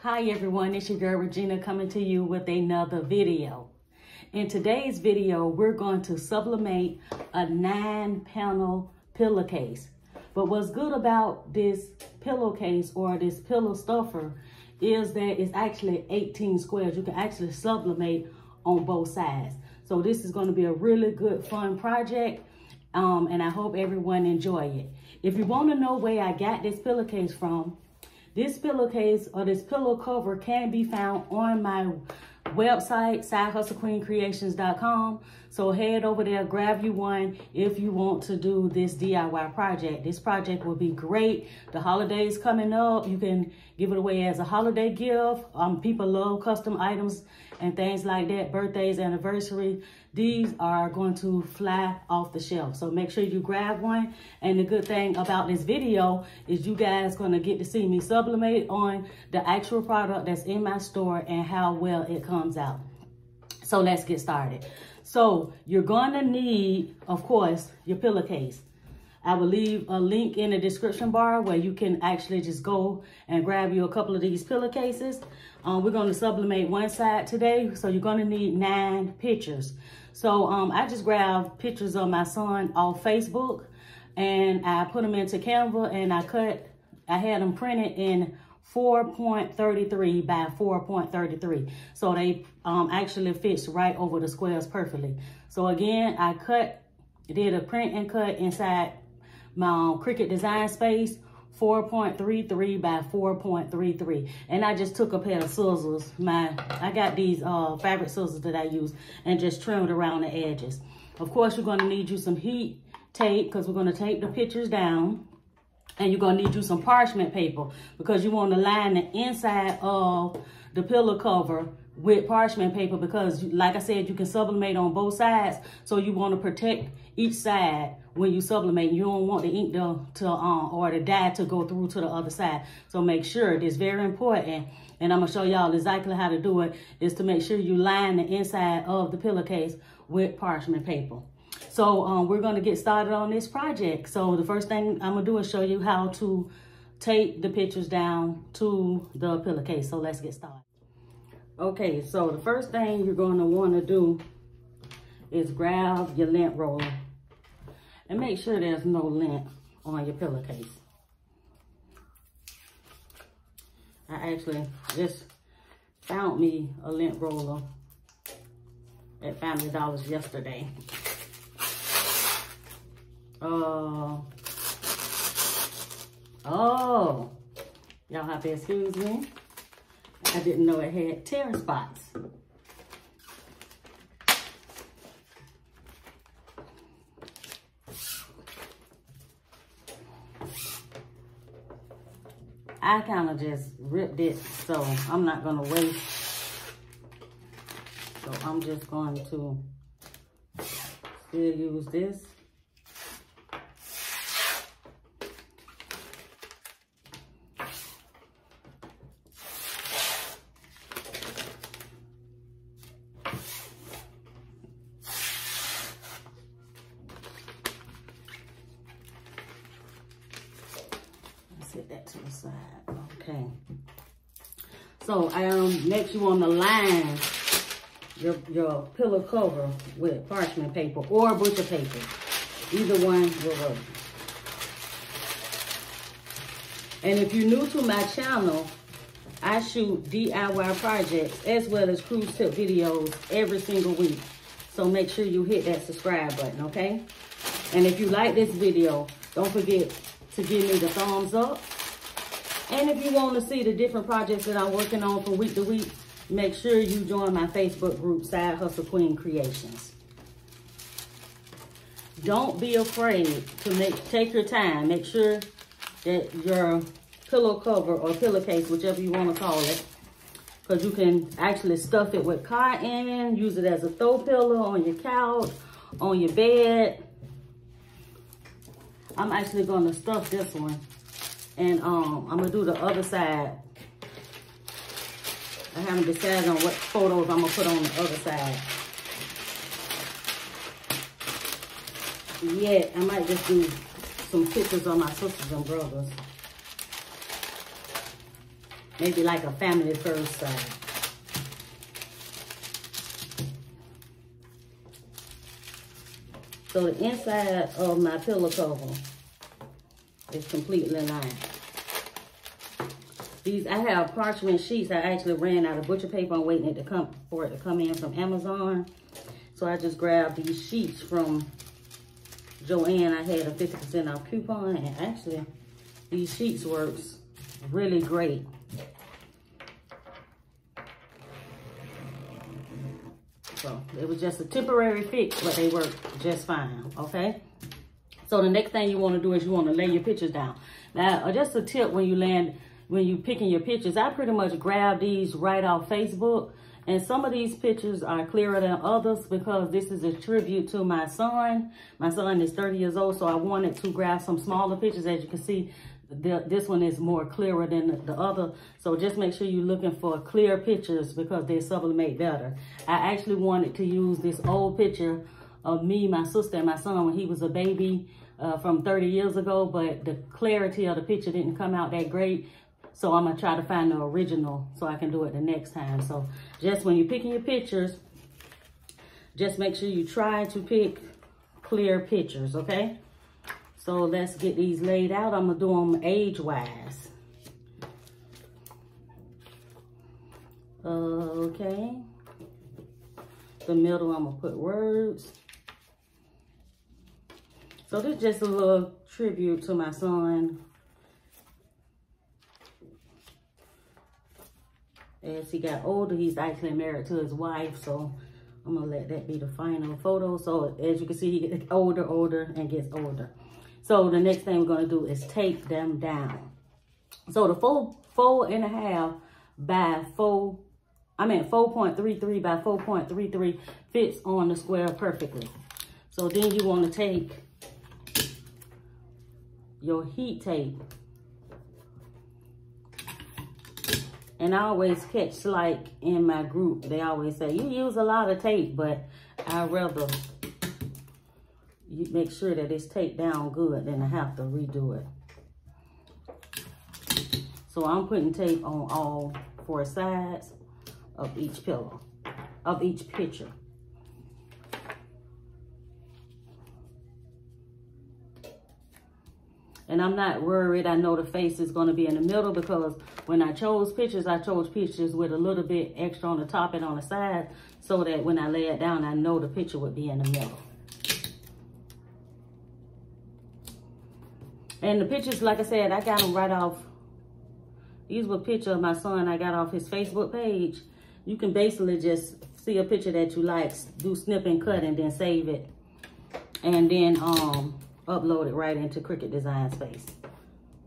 Hi everyone, it's your girl Regina coming to you with another video. In today's video, we're going to sublimate a 9-panel pillowcase. But what's good about this pillowcase or this pillow stuffer is that it's actually 18 squares. You can actually sublimate on both sides. So this is going to be a really good fun project. And I hope everyone enjoy it. If you want to know where I got this pillowcase from, this pillowcase or this pillow cover can be found on my website, sidehustlequeencreations.com. So head over there, grab you one if you want to do this DIY project. This project will be great. The holidays coming up, you can give it away as a holiday gift. People love custom items and things like that, birthdays, anniversary. These are going to fly off the shelf. So make sure you grab one. And the good thing about this video is you guys gonna get to see me sublimate on the actual product that's in my store and how well it comes out. So let's get started. So you're gonna need, of course, your pillowcase. I will leave a link in the description bar where you can actually just go and grab you a couple of these pillowcases. We're going to sublimate one side today, so you're going to need 9 pictures. So I just grabbed pictures of my son off Facebook, and I put them into Canva, and I had them printed in 4.33 by 4.33. So they actually fits right over the squares perfectly. So again, I did a print and cut inside my Cricut Design Space, 4.33 by 4.33. And I just took a pair of scissors. I got these fabric scissors that I use and just trimmed around the edges. Of course, you're gonna need you some heat tape because we're gonna tape the pictures down. And you're gonna need you some parchment paper because you wanna line the inside of the pillow cover with parchment paper because, like I said, you can sublimate on both sides. So you wanna protect each side when you sublimate. You don't want the ink or the dye to go through to the other side. So make sure, it's very important, and I'm gonna show y'all exactly how to do it, is to make sure you line the inside of the pillowcase with parchment paper. So we're gonna get started on this project. So the first thing I'm gonna do is show you how to tape the pictures down to the pillowcase. So let's get started. Okay, so the first thing you're gonna wanna do is grab your lint roller and make sure there's no lint on your pillowcase. I actually just found me a lint roller at Family Dollars yesterday. Oh, y'all have to excuse me. I didn't know it had tear spots. I kind of just ripped it, so I'm not gonna waste. So I'm just going to still use this. Set that to the side. Okay. So next you want to line your pillow cover with parchment paper or butcher paper. Either one will work. And if you're new to my channel, I shoot DIY projects as well as cruise tip videos every single week. So make sure you hit that subscribe button, okay? And if you like this video, don't forget to give me the thumbs up. And if you want to see the different projects that I'm working on from week to week, make sure you join my Facebook group, Side Hustle Queen Creations. Don't be afraid to take your time. Make sure that your pillow cover or pillowcase, whichever you want to call it, because you can actually stuff it with cotton, use it as a throw pillow on your couch, on your bed. I'm actually going to stuff this one, and I'm going to do the other side. I haven't decided on what photos I'm going to put on the other side yet. I might just do some pictures of my sisters and brothers. maybe like a family first side. So the inside of my pillow cover is completely lined. These, I have parchment sheets. I actually ran out of butcher paper. I'm waiting for it to come in from Amazon. So I just grabbed these sheets from Joann. I had a 50% off coupon, and actually these sheets works really great. So it was just a temporary fix, but they work just fine, okay? So the next thing you want to do is you want to lay your pictures down. Now, just a tip when you picking your pictures, I pretty much grab these right off Facebook. And some of these pictures are clearer than others because this is a tribute to my son. My son is 30 years old, so I wanted to grab some smaller pictures. As you can see, this one is more clearer than the other. So just make sure you're looking for clear pictures because they sublimate better. I actually wanted to use this old picture of me, my sister, and my son when he was a baby from 30 years ago, but the clarity of the picture didn't come out that great. So I'm gonna try to find the original so I can do it the next time. So just when you're picking your pictures, just make sure you try to pick clear pictures, okay? So let's get these laid out. I'm gonna do them age-wise. Okay. The middle, I'm gonna put words. So this is just a little tribute to my son. As he got older, he's actually married to his wife, so I'm gonna let that be the final photo. So as you can see, he gets older and gets older. So the next thing we're gonna do is tape them down. So the 4.5 by 4.33 by 4.33 fits on the square perfectly. So then you wanna take your heat tape. And I always catch, like in my group, they always say, you use a lot of tape, but I'd rather you make sure that it's taped down good than to have to redo it. So I'm putting tape on all 4 sides of each pillow, of each picture. And I'm not worried. I know the face is going to be in the middle because when I chose pictures with a little bit extra on the top and on the side so that when I lay it down, I know the picture would be in the middle. And the pictures, like I said, I got them right off. These were pictures of my son I got off his Facebook page. You can basically just see a picture that you like, do snip and cut, and then save it. And then upload it right into Cricut Design Space.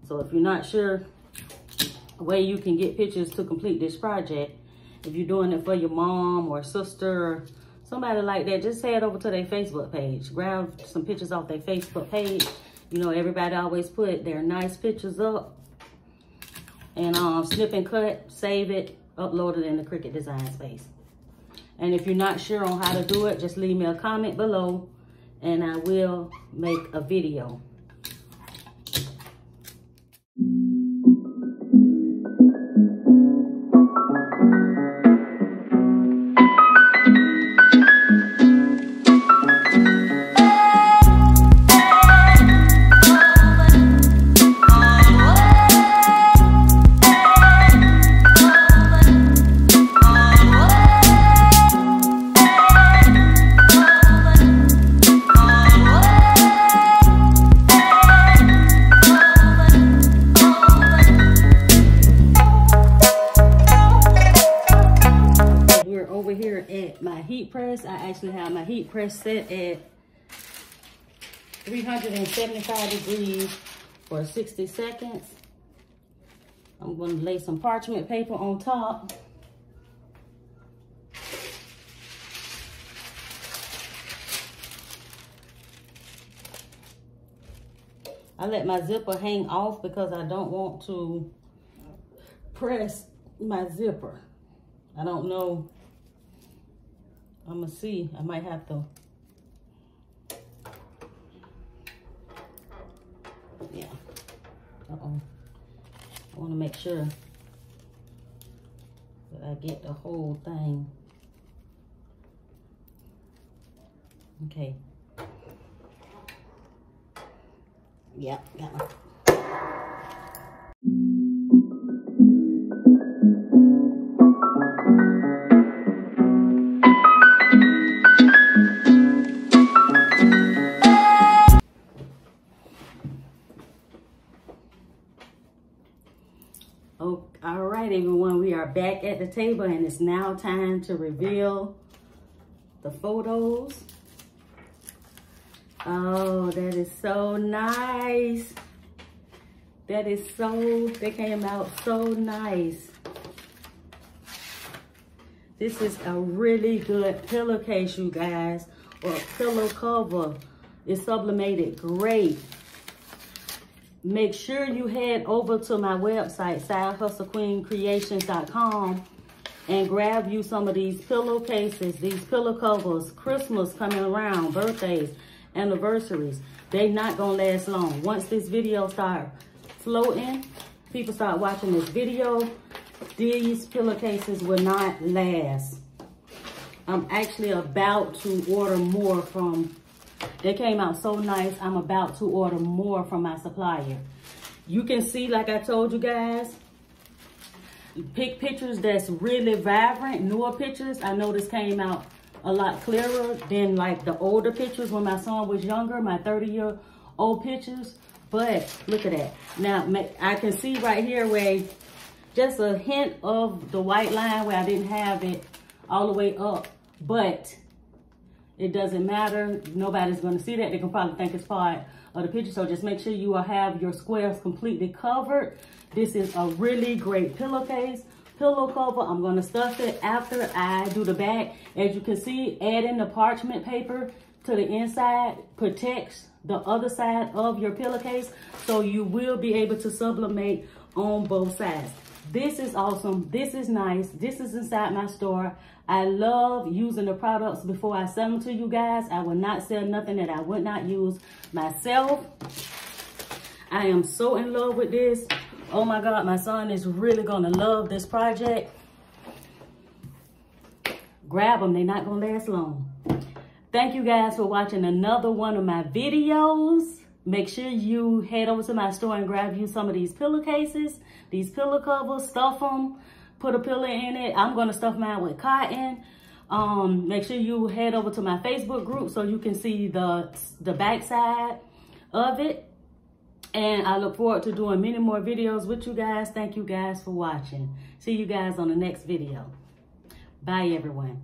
So if you're not sure where you can get pictures to complete this project, if you're doing it for your mom or sister or somebody like that, just head over to their Facebook page. Grab some pictures off their Facebook page. You know, everybody always put their nice pictures up. And snip and cut, save it, upload it in the Cricut Design Space. And if you're not sure on how to do it, just leave me a comment below and I will make a video. I actually have my heat press set at 375 degrees for 60 seconds. I'm going to lay some parchment paper on top. I let my zipper hang off because I don't want to press my zipper. I don't know. I'm gonna see, I might have to. Yeah. I wanna make sure so I get the whole thing. Okay. Yep, got one. Oh, all right, everyone, we are back at the table and it's now time to reveal the photos. Oh, that is so nice. That is so, they came out so nice. This is a really good pillowcase, you guys, or pillow cover. It's sublimated great. Make sure you head over to my website, SideHustleQueenCreations.com, and grab you some of these pillowcases, these pillow covers. Christmas coming around, birthdays, anniversaries. They not gonna last long. Once this video start floating, people start watching this video, these pillowcases will not last. I'm actually about to order more from, they came out so nice. I'm about to order more from my supplier. You can see, like I told you guys, pick pictures that's really vibrant, newer pictures. I know this came out a lot clearer than like the older pictures when my son was younger, my 30-year-old pictures. But look at that. Now, I can see right here where just a hint of the white line where I didn't have it all the way up. But it doesn't matter. Nobody's going to see that. They can probably think it's part of the picture. So just make sure you will have your squares completely covered. This is a really great pillowcase, pillow cover. I'm going to stuff it after I do the back. As you can see, adding the parchment paper to the inside protects the other side of your pillowcase. So you will be able to sublimate on both sides. This is awesome. This is nice. This is inside my store. I love using the products before I sell them to you guys. I will not sell nothing that I would not use myself. I am so in love with this. Oh my God, my son is really gonna love this project. Grab them, they're not gonna last long. Thank you guys for watching another one of my videos. Make sure you head over to my store and grab you some of these pillowcases, these pillow covers, stuff them, put a pillow in it. I'm gonna stuff mine with cotton. Make sure you head over to my Facebook group so you can see the back side of it. And I look forward to doing many more videos with you guys. Thank you guys for watching. See you guys on the next video. Bye, everyone.